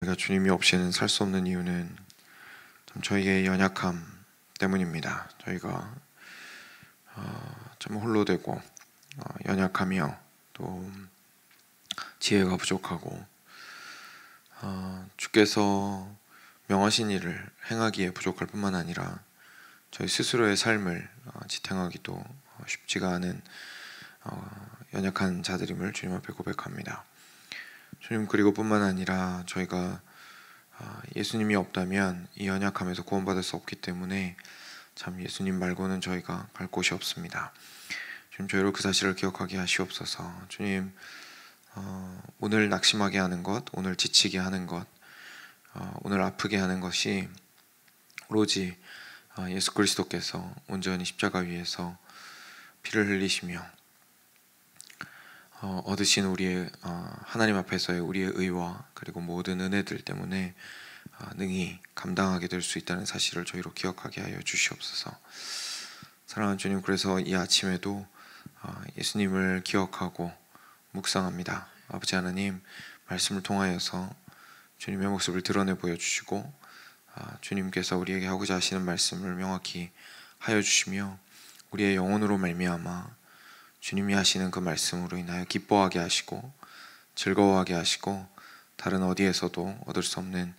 우리가 주님이 없이는 살 수 없는 이유는 참 저희의 연약함 때문입니다. 저희가 참 홀로 되고 연약하며 또 지혜가 부족하고 주께서 명하신 일을 행하기에 부족할 뿐만 아니라 저희 스스로의 삶을 지탱하기도 쉽지가 않은 연약한 자들임을 주님 앞에 고백합니다. 주님, 그리고 뿐만 아니라 저희가 예수님이 없다면 이 연약함에서 구원받을 수 없기 때문에 참 예수님 말고는 저희가 갈 곳이 없습니다. 주님, 저희로 그 사실을 기억하게 하시옵소서. 주님, 오늘 낙심하게 하는 것, 오늘 지치게 하는 것, 오늘 아프게 하는 것이 오로지 예수 그리스도께서 온전히 십자가 위에서 피를 흘리시며 얻으신 우리의 하나님 앞에서의 우리의 의와 그리고 모든 은혜들 때문에 능히 감당하게 될 수 있다는 사실을 저희로 기억하게 하여 주시옵소서. 사랑하는 주님, 그래서 이 아침에도 예수님을 기억하고 묵상합니다. 아버지 하나님, 말씀을 통하여서 주님의 모습을 드러내 보여주시고 주님께서 우리에게 하고자 하시는 말씀을 명확히 하여 주시며 우리의 영혼으로 말미암아 주님이 하시는 그 말씀으로 인하여 기뻐하게 하시고 즐거워하게 하시고 다른 어디에서도 얻을 수 없는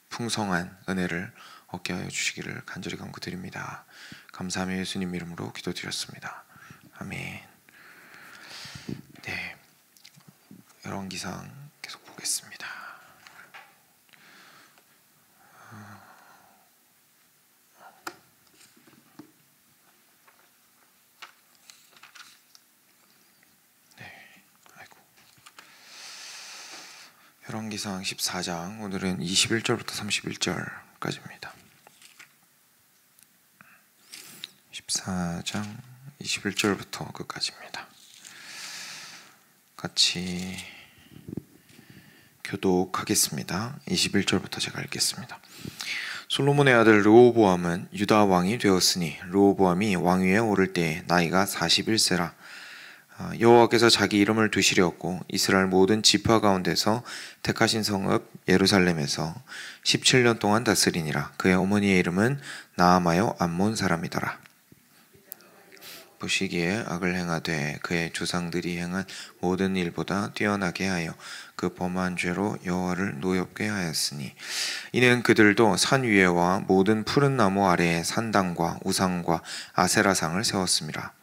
풍성한 은혜를 얻게 하여 주시기를 간절히 간구드립니다. 감사하며 예수님 이름으로 기도드렸습니다. 아멘. 네, 열왕기상 계속 보겠습니다. 열왕기상 14장, 오늘은 21절부터 31절까지입니다. 14장 21절부터 끝까지입니다. 같이 교독하겠습니다. 21절부터 제가 읽겠습니다. 솔로몬의 아들 르호보암은 유다 왕이 되었으니 르호보암이 왕위에 오를 때에 나이가 41세라. 여호와께서 자기 이름을 두시려고 이스라엘 모든 지파 가운데서 택하신 성읍 예루살렘에서 17년 동안 다스리니라. 그의 어머니의 이름은 나아마요 암몬 사람이더라. 보시기에 악을 행하되 그의 조상들이 행한 모든 일보다 뛰어나게 하여 그 범한 죄로 여호와를 노엽게 하였으니 이는 그들도 산 위에와 모든 푸른 나무 아래에 산당과 우상과 아세라상을 세웠습니다.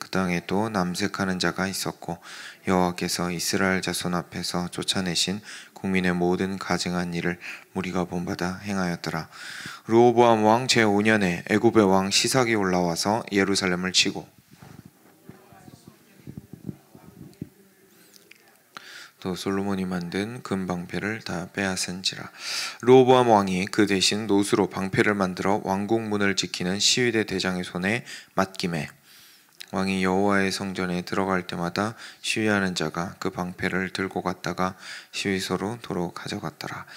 그 땅에 또 남색하는 자가 있었고 여호와께서 이스라엘 자손 앞에서 쫓아내신 국민의 모든 가증한 일을 무리가 본받아 행하였더라. 르호보암 왕 제5년에 애굽의 왕 시삭이 올라와서 예루살렘을 치고 또 솔로몬이 만든 금 방패를 다 빼앗은지라. 르호보암 왕이 그 대신 노수로 방패를 만들어 왕궁 문을 지키는 시위대 대장의 손에 맡김에 왕이 여호와의 성전에 들어갈 때마다 시위하는 자가 그 방패를 들고 갔다가 시위소로 도로 가져갔더라.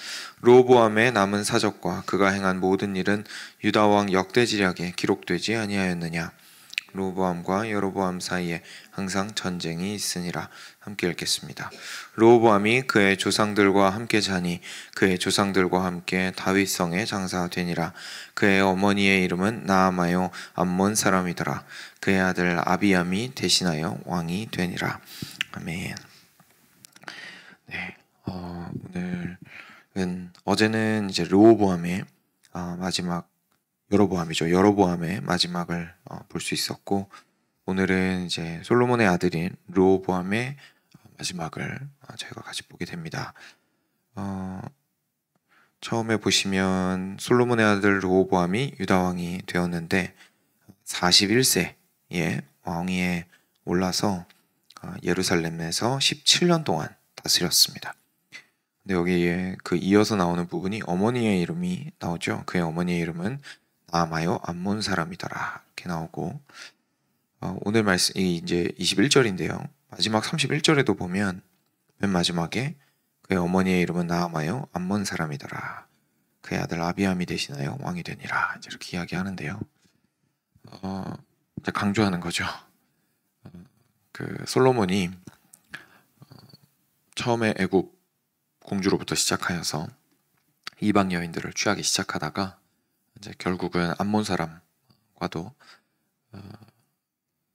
르호보암의 남은 사적과 그가 행한 모든 일은 유다 왕 역대지략에 기록되지 아니하였느냐. 르호보암과 여로보암 사이에 항상 전쟁이 있으니라. 함께 읽겠습니다. 르호보암이 그의 조상들과 함께 자니 그의 조상들과 함께 다윗성에 장사되니라. 그의 어머니의 이름은 나아마요 암몬 사람이더라. 그의 아들 아비암이 대신하여 왕이 되니라. 아멘. 네, 오늘은 어제는 이제 르호보암의 마지막 여로보암의 마지막을 볼 수 있었고 오늘은 이제 솔로몬의 아들인 르호보암의 마지막을 저희가 같이 보게 됩니다. 처음에 보시면 솔로몬의 아들 르호보암이 유다 왕이 되었는데 41세에 왕위에 올라서 예루살렘에서 17년 동안 다스렸습니다. 근데 여기에 그 이어서 나오는 부분이 어머니의 이름이 나오죠. 그의 어머니의 이름은 나아마요 암몬 사람이더라 이렇게 나오고 오늘 말씀이 이제 21절인데요. 마지막 31절에도 보면 맨 마지막에 그의 어머니의 이름은 나아마요 암몬 사람이더라. 그의 아들 아비암이 대신하여 왕이 되니라. 이렇게 이야기하는데요. 이제 강조하는 거죠. 그 솔로몬이 처음에 애굽 공주로부터 시작하여서 이방 여인들을 취하기 시작하다가 이제 결국은 암몬 사람과도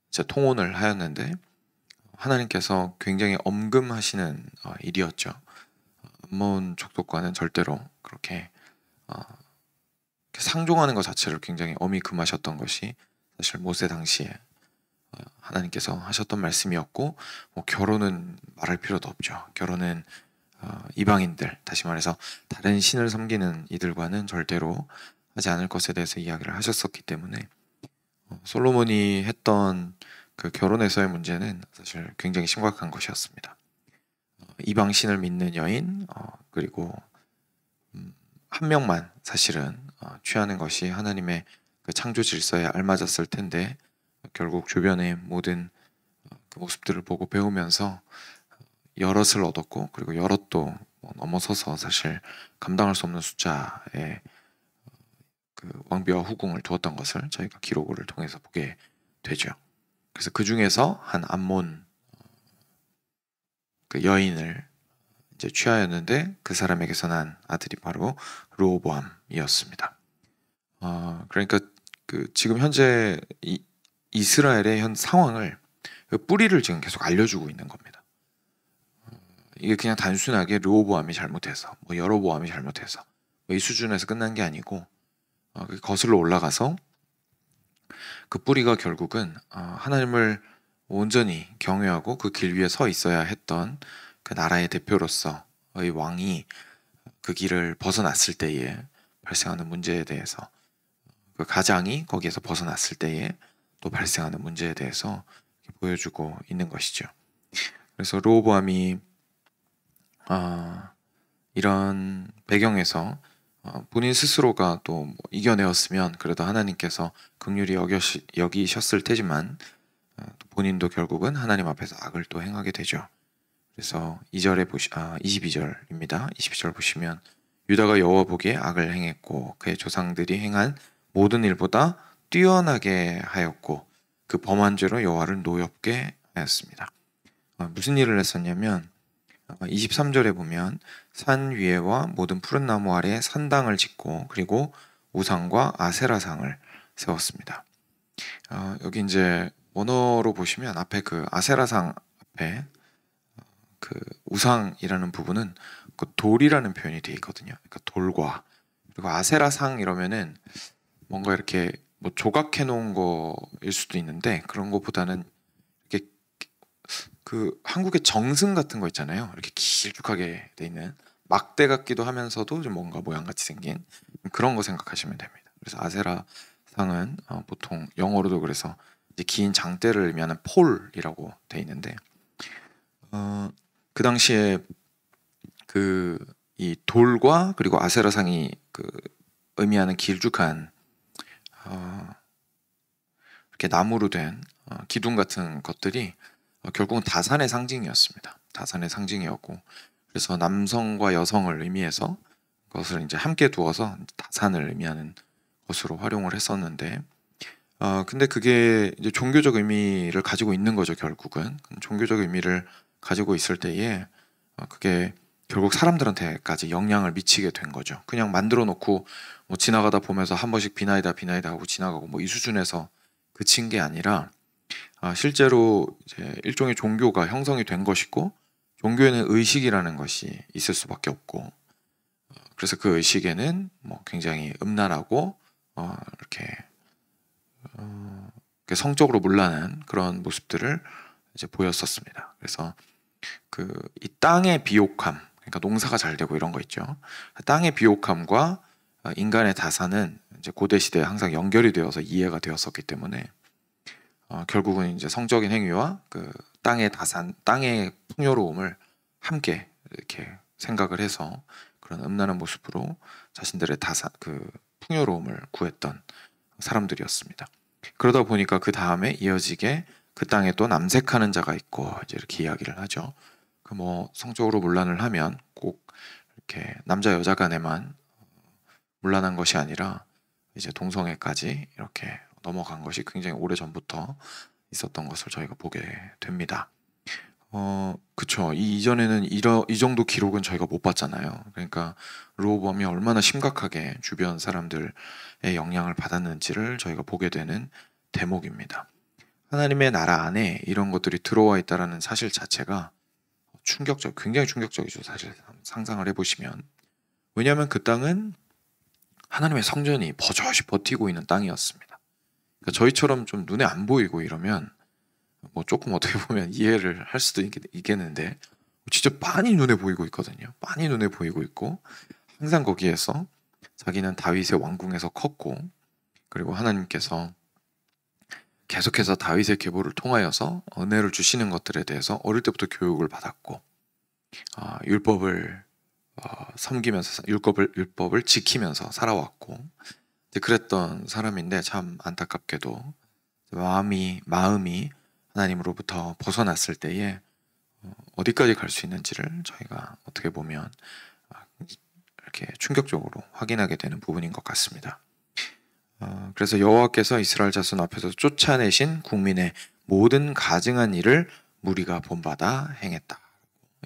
이제 통혼을 하였는데 하나님께서 굉장히 엄금하시는 일이었죠. 암몬 족속과는 절대로 그렇게 상종하는 것 자체를 굉장히 엄히 금하셨던 것이 사실 모세 당시에 하나님께서 하셨던 말씀이었고, 뭐 결혼은 말할 필요도 없죠. 결혼은 이방인들, 다시 말해서 다른 신을 섬기는 이들과는 절대로 하지 않을 것에 대해서 이야기를 하셨었기 때문에 솔로몬이 했던 그 결혼에서의 문제는 사실 굉장히 심각한 것이었습니다. 이방 신을 믿는 여인, 그리고 한 명만 사실은 취하는 것이 하나님의 그 창조 질서에 알맞았을 텐데, 결국 주변의 모든 그 모습들을 보고 배우면서 여럿을 얻었고, 그리고 여럿도 넘어서서 사실 감당할 수 없는 숫자의 그 왕비와 후궁을 두었던 것을 저희가 기록을 통해서 보게 되죠. 그래서 그 중에서 한 암몬 그 여인을 이제 취하였는데, 그 사람에게서 난 아들이 바로 르호보암이었습니다. 그러니까 그 지금 현재 이스라엘의 현 상황을, 그 뿌리를 지금 계속 알려주고 있는 겁니다. 이게 그냥 단순하게 르호보암이 잘못해서, 뭐 여로보암이 잘못해서 뭐 이 수준에서 끝난 게 아니고, 거슬러 올라가서 그 뿌리가 결국은 하나님을 온전히 경외하고 그 길 위에 서 있어야 했던 그 나라의 대표로서의 왕이 그 길을 벗어났을 때에 발생하는 문제에 대해서, 그 가장이 거기에서 벗어났을 때에 또 발생하는 문제에 대해서 보여주고 있는 것이죠. 그래서 르호보암이 이런 배경에서 본인 스스로가 또 이겨내었으면 그래도 하나님께서 긍휼히 여기셨을 테지만, 본인도 결국은 하나님 앞에서 악을 또 행하게 되죠. 그래서 22절입니다. 22절 보시면, 유다가 여호와 보기에 악을 행했고 그의 조상들이 행한 모든 일보다 뛰어나게 하였고 그 범한 죄로 여호와를 노엽게 하였습니다. 무슨 일을 했었냐면, 23절에 보면 산 위에와 모든 푸른 나무 아래에 산당을 짓고 그리고 우상과 아세라상을 세웠습니다. 여기 이제 원어로 보시면 앞에 그 아세라상 앞에 그 우상이라는 부분은 그 돌이라는 표현이 되어 있거든요. 그러니까 돌과, 그리고 아세라상 이러면은 뭔가 이렇게 뭐 조각해 놓은 거일 수도 있는데, 그런 것보다는 이렇게 그 한국의 정승 같은 거 있잖아요. 이렇게 길쭉하게 돼 있는 막대 같기도 하면서도 좀 뭔가 모양같이 생긴 그런 거 생각하시면 됩니다. 그래서 아세라상은 보통 영어로도 그래서 이제 긴 장대를 의미하는 폴이라고 돼 있는데, 그 당시에 그 이 돌과 그리고 아세라상이 그 의미하는 길쭉한 이렇게 나무로 된 기둥 같은 것들이 결국은 다산의 상징이었습니다. 다산의 상징이었고, 그래서 남성과 여성을 의미해서 그것을 이제 함께 두어서 다산을 의미하는 것으로 활용을 했었는데, 근데 그게 이제 종교적 의미를 가지고 있는 거죠. 결국은 종교적 의미를 가지고 있을 때에 그게 결국 사람들한테까지 영향을 미치게 된 거죠. 그냥 만들어 놓고 뭐 지나가다 보면서 한 번씩 비나이다 하고 지나가고 뭐 이 수준에서 그친 게 아니라, 실제로 이제 일종의 종교가 형성이 된 것이고, 종교에는 의식이라는 것이 있을 수밖에 없고, 그래서 그 의식에는 뭐 굉장히 음란하고 이렇게 성적으로 문란한 그런 모습들을 이제 보였었습니다. 그래서 그 이 땅의 비옥함, 그러니까 농사가 잘 되고 이런 거 있죠. 땅의 비옥함과 인간의 다산은 이제 고대 시대에 항상 연결이 되어서 이해가 되었었기 때문에, 결국은 이제 성적인 행위와 그 땅의 다산, 땅의 풍요로움을 함께 이렇게 생각을 해서 그런 음란한 모습으로 자신들의 다산, 그 풍요로움을 구했던 사람들이었습니다. 그러다 보니까 그 다음에 이어지게 그 땅에 또 남색하는 자가 있고, 이제 이렇게 이야기를 하죠. 그 뭐 성적으로 문란을 하면 꼭 이렇게 남자 여자 간에만 문란한 것이 아니라 이제 동성애까지 이렇게 넘어간 것이 굉장히 오래 전부터 있었던 것을 저희가 보게 됩니다. 그쵸. 이전에는 이 정도 기록은 저희가 못 봤잖아요. 그러니까 르호보암이 얼마나 심각하게 주변 사람들의 영향을 받았는지를 저희가 보게 되는 대목입니다. 하나님의 나라 안에 이런 것들이 들어와 있다라는 사실 자체가 굉장히 충격적이죠. 사실 상상을 해보시면. 왜냐하면 그 땅은 하나님의 성전이 버젓이 버티고 있는 땅이었습니다. 그러니까 저희처럼 좀 눈에 안 보이고 이러면 뭐 조금 어떻게 보면 이해를 할 수도 있겠는데 진짜 빤히 눈에 보이고 있거든요. 빤히 눈에 보이고 있고 항상 거기에서 자기는 다윗의 왕궁에서 컸고, 그리고 하나님께서 계속해서 다윗의 계보를 통하여서 은혜를 주시는 것들에 대해서 어릴 때부터 교육을 받았고, 율법을 섬기면서 율법을 지키면서 살아왔고, 그랬던 사람인데 참 안타깝게도 마음이 하나님으로부터 벗어났을 때에 어디까지 갈 수 있는지를 저희가 어떻게 보면 이렇게 충격적으로 확인하게 되는 부분인 것 같습니다. 그래서 여호와께서 이스라엘 자손 앞에서 쫓아내신 국민의 모든 가증한 일을 무리가 본받아 행했다.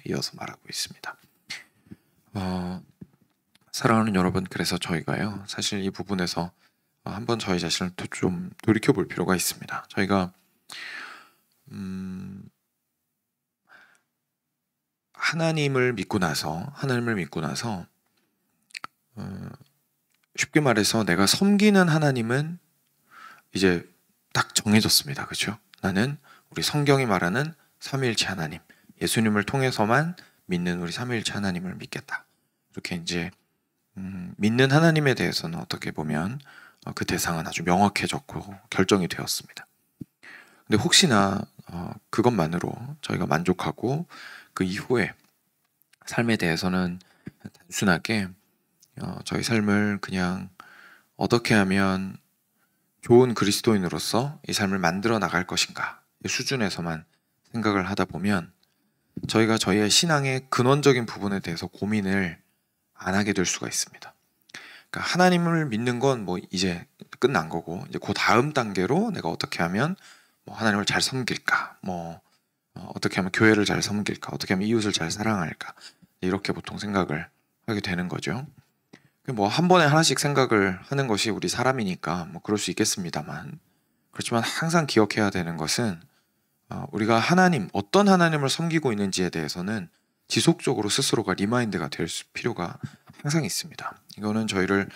이어서 말하고 있습니다. 사랑하는 여러분, 그래서 저희가요, 사실 이 부분에서 한번 저희 자신을 좀 돌이켜 볼 필요가 있습니다. 저희가 하나님을 믿고 나서 쉽게 말해서 내가 섬기는 하나님은 이제 딱 정해졌습니다. 그렇죠? 나는 우리 성경이 말하는 삼위일체 하나님, 예수님을 통해서만 믿는 우리 삼위일체 하나님을 믿겠다. 이렇게 이제 믿는 하나님에 대해서는 어떻게 보면 그 대상은 아주 명확해졌고 결정이 되었습니다. 근데 혹시나 그것만으로 저희가 만족하고 그 이후에 삶에 대해서는 단순하게 저희 삶을 그냥 어떻게 하면 좋은 그리스도인으로서 이 삶을 만들어 나갈 것인가 이 수준에서만 생각을 하다 보면 저희가 저희의 신앙의 근원적인 부분에 대해서 고민을 안 하게 될 수가 있습니다. 그러니까 하나님을 믿는 건 뭐 이제 끝난 거고, 이제 그 다음 단계로 내가 어떻게 하면 뭐 하나님을 잘 섬길까, 뭐 어떻게 하면 교회를 잘 섬길까, 어떻게 하면 이웃을 잘 사랑할까, 이렇게 보통 생각을 하게 되는 거죠. 뭐 한 번에 하나씩 생각을 하는 것이 우리 사람이니까 뭐 그럴 수 있겠습니다만, 그렇지만 항상 기억해야 되는 것은 우리가 어떤 하나님을 섬기고 있는지에 대해서는 지속적으로 스스로가 리마인드가 될 필요가 항상 있습니다. 이거는 저희를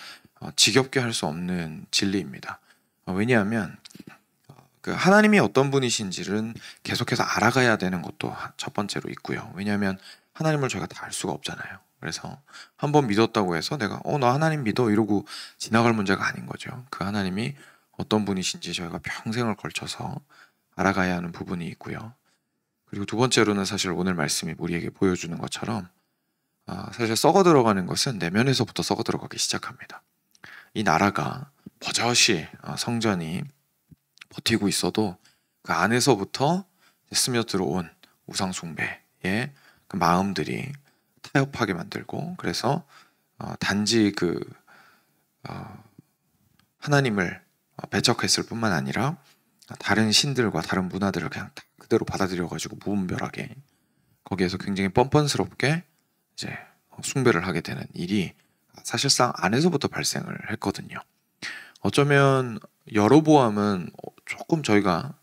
지겹게 할 수 없는 진리입니다. 왜냐하면 그 하나님이 어떤 분이신지는 계속해서 알아가야 되는 것도 첫 번째로 있고요. 왜냐하면 하나님을 저희가 다 알 수가 없잖아요. 그래서 한번 믿었다고 해서 내가 나 하나님 믿어 이러고 지나갈 문제가 아닌 거죠. 그 하나님이 어떤 분이신지 저희가 평생을 걸쳐서 알아가야 하는 부분이 있고요. 그리고 두 번째로는 사실 오늘 말씀이 우리에게 보여주는 것처럼 사실 썩어 들어가는 것은 내면에서부터 썩어 들어가기 시작합니다. 이 나라가 버젓이 성전이 버티고 있어도 그 안에서부터 스며들어온 우상 숭배의 그 마음들이 타협하게 만들고, 그래서 단지 하나님을 배척했을 뿐만 아니라 다른 신들과 다른 문화들을 그냥 다 그대로 받아들여가지고 무분별하게 거기에서 굉장히 뻔뻔스럽게 이제 숭배를 하게 되는 일이 사실상 안에서부터 발생을 했거든요. 어쩌면 여로보암은 조금 저희가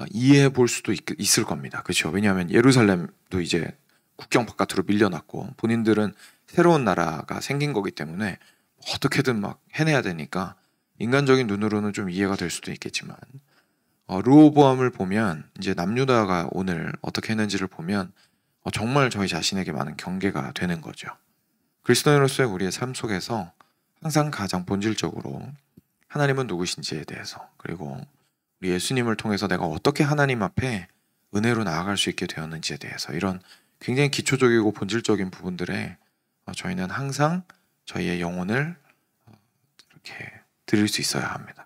이해해 볼 수도 있을 겁니다. 그렇죠? 왜냐하면 예루살렘도 이제 국경 바깥으로 밀려났고 본인들은 새로운 나라가 생긴 거기 때문에 어떻게든 막 해내야 되니까 인간적인 눈으로는 좀 이해가 될 수도 있겠지만, 르호보암을 보면 이제 남유다가 오늘 어떻게 했는지를 보면 정말 저희 자신에게 많은 경계가 되는 거죠. 그리스도인으로서의 우리의 삶 속에서 항상 가장 본질적으로 하나님은 누구신지에 대해서, 그리고 우리 예수님을 통해서 내가 어떻게 하나님 앞에 은혜로 나아갈 수 있게 되었는지에 대해서, 이런 굉장히 기초적이고 본질적인 부분들에 저희는 항상 저희의 영혼을 이렇게 드릴 수 있어야 합니다.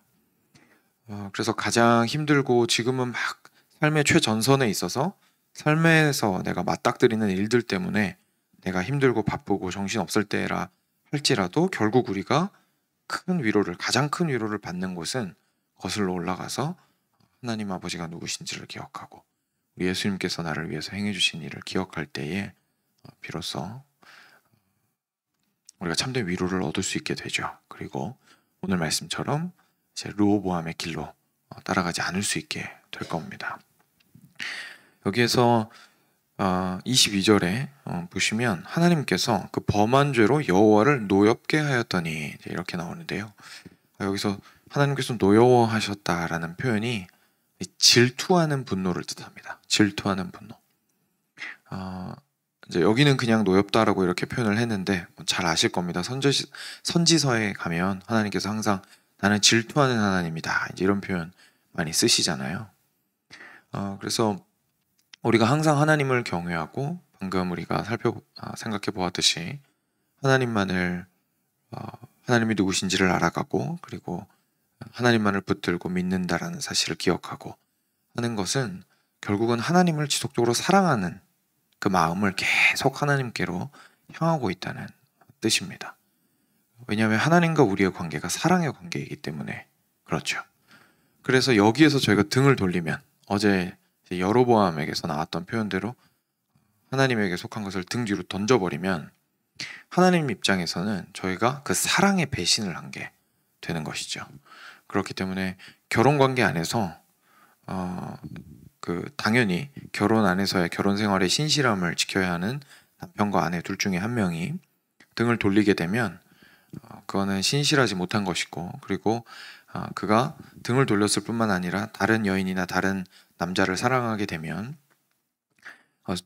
그래서 가장 힘들고 지금은 막 삶의 최전선에 있어서 삶에서 내가 맞닥뜨리는 일들 때문에 내가 힘들고 바쁘고 정신없을 때라 할지라도 결국 우리가 가장 큰 위로를 받는 곳은 거슬러 올라가서 하나님 아버지가 누구신지를 기억하고 우리 예수님께서 나를 위해서 행해 주신 일을 기억할 때에 비로소 우리가 참된 위로를 얻을 수 있게 되죠. 그리고 오늘 말씀처럼 이제 르호보암의 길로 따라가지 않을 수 있게 될 겁니다. 여기에서 22절에 보시면 하나님께서 그 범한 죄로 여호와를 노엽게 하였더니 이렇게 나오는데요. 여기서 하나님께서 노여워하셨다라는 표현이 질투하는 분노를 뜻합니다. 질투하는 분노. 이제 여기는 그냥 노엽다라고 이렇게 표현을 했는데 잘 아실 겁니다. 선지서에 가면 하나님께서 항상 나는 질투하는 하나님이다, 이제 이런 표현 많이 쓰시잖아요. 그래서 우리가 항상 하나님을 경외하고 방금 우리가 생각해 보았듯이 하나님이 누구신지를 알아가고 그리고 하나님만을 붙들고 믿는다라는 사실을 기억하고 하는 것은 결국은 하나님을 지속적으로 사랑하는 그 마음을 계속 하나님께로 향하고 있다는 뜻입니다. 왜냐하면 하나님과 우리의 관계가 사랑의 관계이기 때문에 그렇죠. 그래서 여기에서 저희가 등을 돌리면 어제 여로보암에게서 나왔던 표현대로 하나님에게 속한 것을 등 뒤로 던져버리면 하나님 입장에서는 저희가 그 사랑의 배신을 한 게 되는 것이죠. 그렇기 때문에 결혼관계 안에서 당연히 결혼 안에서의 결혼 생활의 신실함을 지켜야 하는 남편과 아내 둘 중에 한 명이 등을 돌리게 되면 그거는 신실하지 못한 것이고, 그리고 그가 등을 돌렸을 뿐만 아니라 다른 여인이나 다른 남자를 사랑하게 되면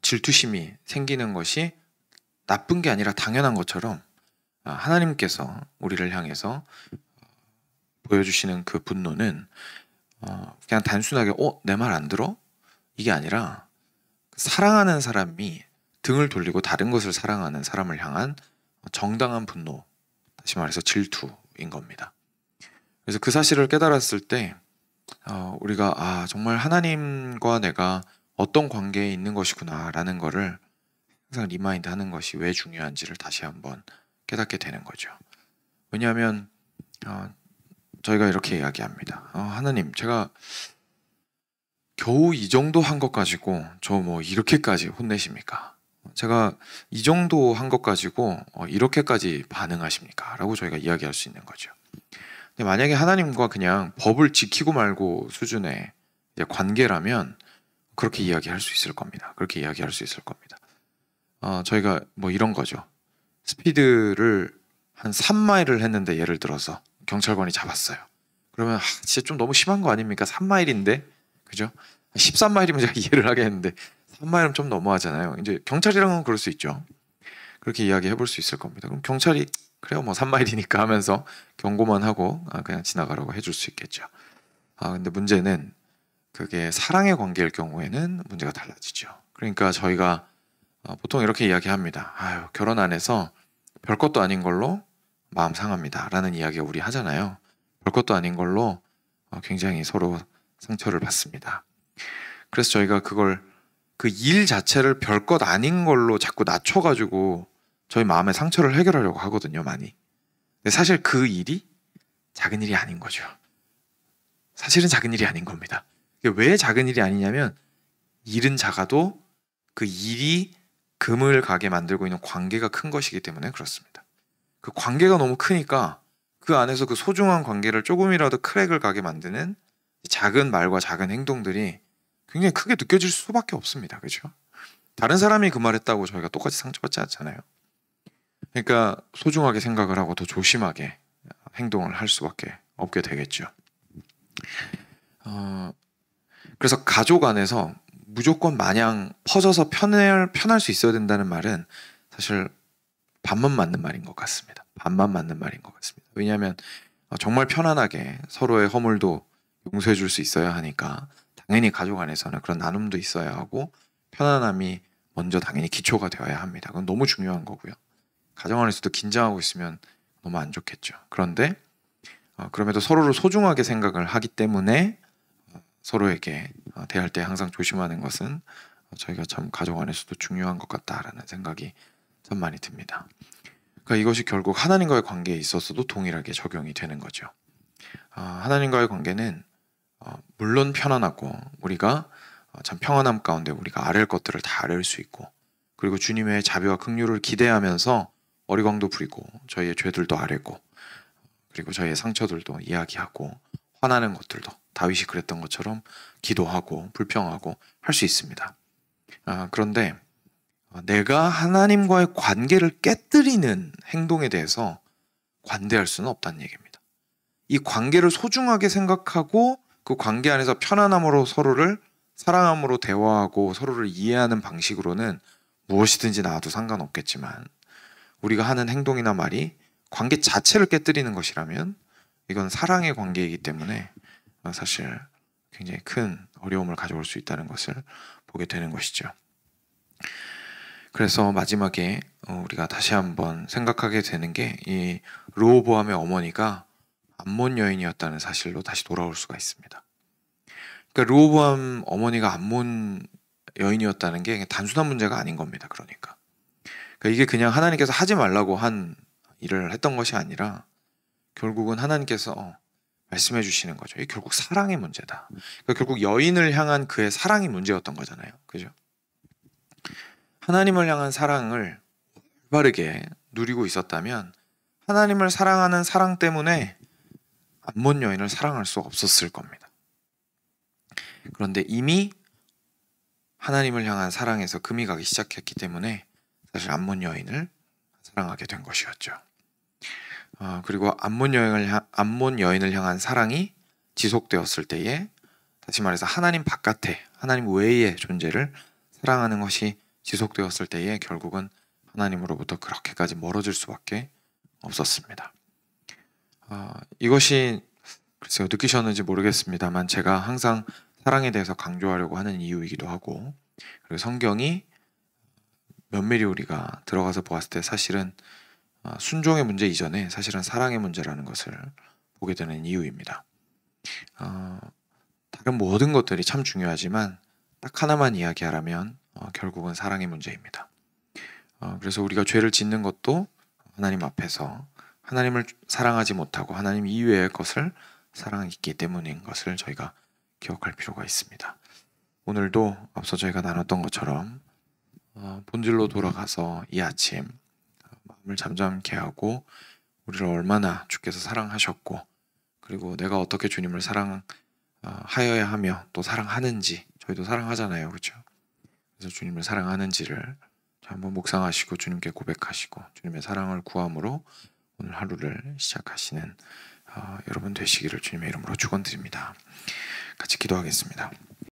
질투심이 생기는 것이 나쁜 게 아니라 당연한 것처럼 하나님께서 우리를 향해서 보여주시는 그 분노는 그냥 단순하게 내 말 안 들어? 이게 아니라 사랑하는 사람이 등을 돌리고 다른 것을 사랑하는 사람을 향한 정당한 분노, 다시 말해서 질투인 겁니다. 그래서 그 사실을 깨달았을 때 우리가 정말 하나님과 내가 어떤 관계에 있는 것이구나 라는 거를 항상 리마인드 하는 것이 왜 중요한지를 다시 한번 깨닫게 되는 거죠. 왜냐하면 저희가 이렇게 이야기합니다. 하나님, 제가 겨우 이 정도 한 것 가지고 저 뭐 이렇게까지 혼내십니까? 제가 이 정도 한 것 가지고 이렇게까지 반응하십니까? 라고 저희가 이야기할 수 있는 거죠. 근데 만약에 하나님과 그냥 법을 지키고 말고 수준의 관계라면 그렇게 이야기할 수 있을 겁니다. 그렇게 이야기할 수 있을 겁니다. 저희가 뭐 이런 거죠. 스피드를 한 3마일을 했는데 예를 들어서 경찰관이 잡았어요. 그러면 진짜 좀 너무 심한 거 아닙니까? 3마일인데, 그죠? 13마일이면 제가 이해를 하겠는데 3마일은 좀 너무하잖아요. 이제 경찰이랑은 그럴 수 있죠. 그렇게 이야기해 볼 수 있을 겁니다. 그럼 경찰이 그래요, 뭐 3마일이니까 하면서 경고만 하고 그냥 지나가라고 해줄 수 있겠죠. 근데 문제는 그게 사랑의 관계일 경우에는 문제가 달라지죠. 그러니까 저희가 보통 이렇게 이야기합니다. 결혼 안 해서 별것도 아닌 걸로 마음 상합니다 라는 이야기 우리 하잖아요. 별것도 아닌 걸로 굉장히 서로 상처를 받습니다. 그래서 저희가 그 일 자체를 별것 아닌 걸로 자꾸 낮춰가지고 저희 마음의 상처를 해결하려고 하거든요, 많이. 근데 사실 그 일이 작은 일이 아닌 거죠. 사실은 작은 일이 아닌 겁니다. 왜 작은 일이 아니냐면 일은 작아도 그 일이 금을 가게 만들고 있는 관계가 큰 것이기 때문에 그렇습니다. 그 관계가 너무 크니까 그 안에서 그 소중한 관계를 조금이라도 크랙을 가게 만드는 작은 말과 작은 행동들이 굉장히 크게 느껴질 수밖에 없습니다. 그렇죠? 다른 사람이 그 말했다고 저희가 똑같이 상처받지 않잖아요. 그러니까 소중하게 생각을 하고 더 조심하게 행동을 할 수밖에 없게 되겠죠. 그래서 가족 안에서 무조건 마냥 퍼져서 편할 수 있어야 된다는 말은 사실 반만 맞는 말인 것 같습니다. 반만 맞는 말인 것 같습니다. 왜냐하면 정말 편안하게 서로의 허물도 용서해 줄 수 있어야 하니까 당연히 가족 안에서는 그런 나눔도 있어야 하고 편안함이 먼저 당연히 기초가 되어야 합니다. 그건 너무 중요한 거고요. 가정 안에서도 긴장하고 있으면 너무 안 좋겠죠. 그런데 그럼에도 서로를 소중하게 생각을 하기 때문에 서로에게 대할 때 항상 조심하는 것은 저희가 참 가정 안에서도 중요한 것 같다라는 생각이 참 많이 듭니다. 그러니까 이것이 결국 하나님과의 관계에 있어서도 동일하게 적용이 되는 거죠. 하나님과의 관계는 물론 편안하고 우리가 참 평안함 가운데 우리가 아랠 것들을 다 아랠 수 있고, 그리고 주님의 자비와 긍휼을 기대하면서 어리광도 부리고 저희의 죄들도 아뢰고, 그리고 저희의 상처들도 이야기하고, 화나는 것들도 다윗이 그랬던 것처럼 기도하고 불평하고 할 수 있습니다. 그런데 내가 하나님과의 관계를 깨뜨리는 행동에 대해서 관대할 수는 없다는 얘기입니다. 이 관계를 소중하게 생각하고 그 관계 안에서 편안함으로 서로를 사랑함으로 대화하고 서로를 이해하는 방식으로는 무엇이든지 나와도 상관없겠지만, 우리가 하는 행동이나 말이 관계 자체를 깨뜨리는 것이라면 이건 사랑의 관계이기 때문에 사실 굉장히 큰 어려움을 가져올 수 있다는 것을 보게 되는 것이죠. 그래서 마지막에 우리가 다시 한번 생각하게 되는 게, 이 르호보암의 어머니가 암몬 여인이었다는 사실로 다시 돌아올 수가 있습니다. 그러니까 르호보암 어머니가 암몬 여인이었다는 게 단순한 문제가 아닌 겁니다. 그러니까 이게 그냥 하나님께서 하지 말라고 한 일을 했던 것이 아니라 결국은 하나님께서 말씀해 주시는 거죠. 이게 결국 사랑의 문제다. 그러니까 결국 여인을 향한 그의 사랑이 문제였던 거잖아요. 그죠? 하나님을 향한 사랑을 올바르게 누리고 있었다면 하나님을 사랑하는 사랑 때문에 암몬 여인을 사랑할 수 없었을 겁니다. 그런데 이미 하나님을 향한 사랑에서 금이 가기 시작했기 때문에 사실 암몬 여인을 사랑하게 된 것이었죠. 그리고 암몬 여인을 향한 사랑이 지속되었을 때에, 다시 말해서 하나님 바깥에, 하나님 외의 존재를 사랑하는 것이 지속되었을 때에 결국은 하나님으로부터 그렇게까지 멀어질 수밖에 없었습니다. 이것이 글쎄요, 느끼셨는지 모르겠습니다만 제가 항상 사랑에 대해서 강조하려고 하는 이유이기도 하고, 그리고 성경이 면밀히 우리가 들어가서 보았을 때 사실은 순종의 문제 이전에 사실은 사랑의 문제라는 것을 보게 되는 이유입니다. 다른 모든 것들이 참 중요하지만 딱 하나만 이야기하라면 결국은 사랑의 문제입니다. 그래서 우리가 죄를 짓는 것도 하나님 앞에서 하나님을 사랑하지 못하고 하나님 이외의 것을 사랑했기 때문인 것을 저희가 기억할 필요가 있습니다. 오늘도 앞서 저희가 나눴던 것처럼 본질로 돌아가서 이 아침 마음을 잠잠케 하고 우리를 얼마나 주께서 사랑하셨고, 그리고 내가 어떻게 주님을 사랑하여야 하며 또 사랑하는지, 저희도 사랑하잖아요. 그렇죠? 그래서 주님을 사랑하는지를 한번 묵상하시고 주님께 고백하시고 주님의 사랑을 구함으로 오늘 하루를 시작하시는 여러분 되시기를 주님의 이름으로 축원드립니다. 같이 기도하겠습니다.